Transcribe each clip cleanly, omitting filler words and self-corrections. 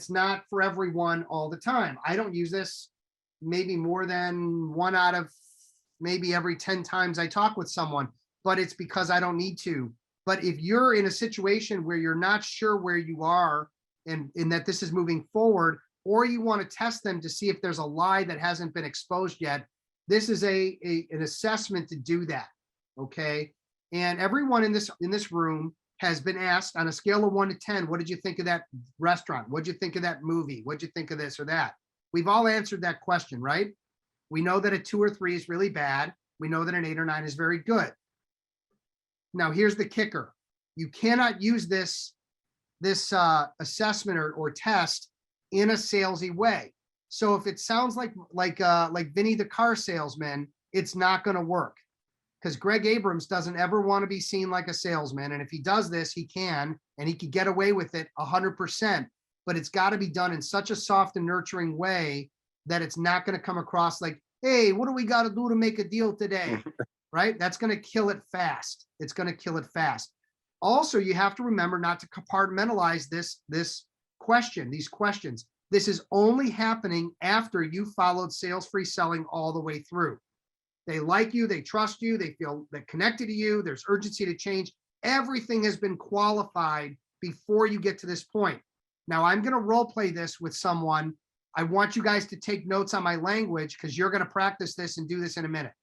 it's not for everyone all the time. I don't use this maybe more than 1 out of maybe every 10 times I talk with someone, but it's because I don't need to. But if you're in a situation where you're not sure where you are and that this is moving forward, or you want to test them to see if there's a lie that hasn't been exposed yet, this is an assessment to do that. Okay. And everyone in this room has been asked on a scale of 1 to 10, what did you think of that restaurant? What'd you think of that movie? What'd you think of this or that? We've all answered that question, right? We know that a 2 or 3 is really bad. We know that an 8 or 9 is very good. Now, here's the kicker. You cannot use this assessment or test in a salesy way. So if it sounds like Vinny the car salesman, it's not going to work, because Greg Abrams doesn't ever want to be seen like a salesman. And if he does this, he can, and he could get away with it 100%, but it's got to be done in such a soft and nurturing way that it's not going to come across like, hey, what do we got to do to make a deal today? Right? That's going to kill it fast. It's going to kill it fast. Also, you have to remember not to compartmentalize these questions. This is only happening after you followed sales-free selling all the way through. They like you, they trust you, they feel they're connected to you, there's urgency to change. Everything has been qualified before you get to this point. Now, I'm going to role play this with someone. I want you guys to take notes on my language, because you're going to practice this and do this in a minute.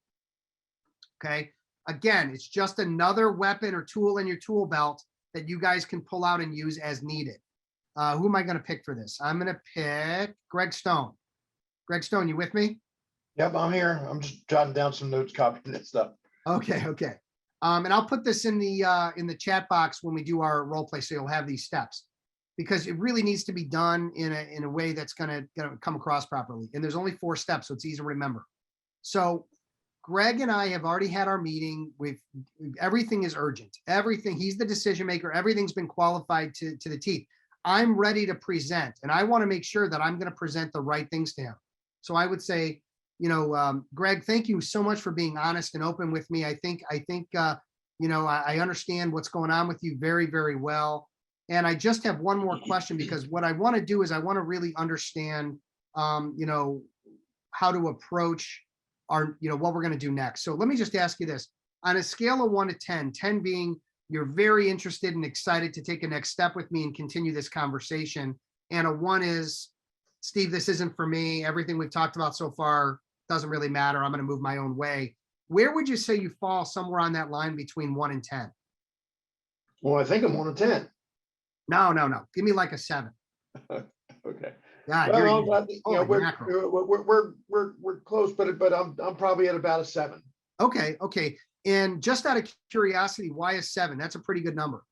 Okay. Again, it's just another weapon or tool in your tool belt that you guys can pull out and use as needed. Who am I going to pick for this? I'm going to pick Greg Stone. Greg Stone, you with me? Yep, I'm here. I'm just jotting down some notes, copying that stuff. Okay. And I'll put this in the chat box when we do our role play, so you'll have these steps, because it really needs to be done in a way that's going to come across properly. And there's only 4 steps, so it's easy to remember. So Greg and I have already had our meeting. Everything is urgent. Everything. He's the decision maker. Everything's been qualified to the teeth. I'm ready to present, and I want to make sure that I'm going to present the right things to him. So I would say, Greg, thank you so much for being honest and open with me. I think, I understand what's going on with you very, very well. And I just have one more question, because what I want to do is I want to really understand, how to approach what we're going to do next. So let me just ask you this: on a scale of 1 to 10, 10 being you're very interested and excited to take a next step with me and continue this conversation, and a 1 is, Steve, this isn't for me. Everything we've talked about so far doesn't really matter. I'm going to move my own way. Where would you say you fall somewhere on that line between 1 and 10? Well, I think I'm 1 to 10. No. Give me like a 7. Okay. God, we're close, but I'm probably at about a 7. Okay. And just out of curiosity, why a 7? That's a pretty good number.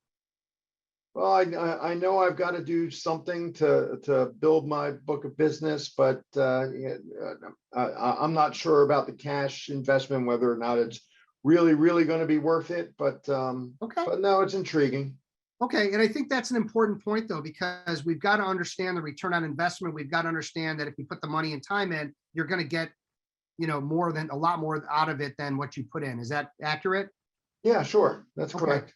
Well, I know I've got to do something to build my book of business, but I'm not sure about the cash investment, whether or not it's really going to be worth it. But okay. But no, it's intriguing. Okay, and I think that's an important point, though, because we've got to understand the return on investment. We've got to understand that if you put the money and time in, you're going to get, a lot more out of it than what you put in. Is that accurate? Yeah, sure. That's correct.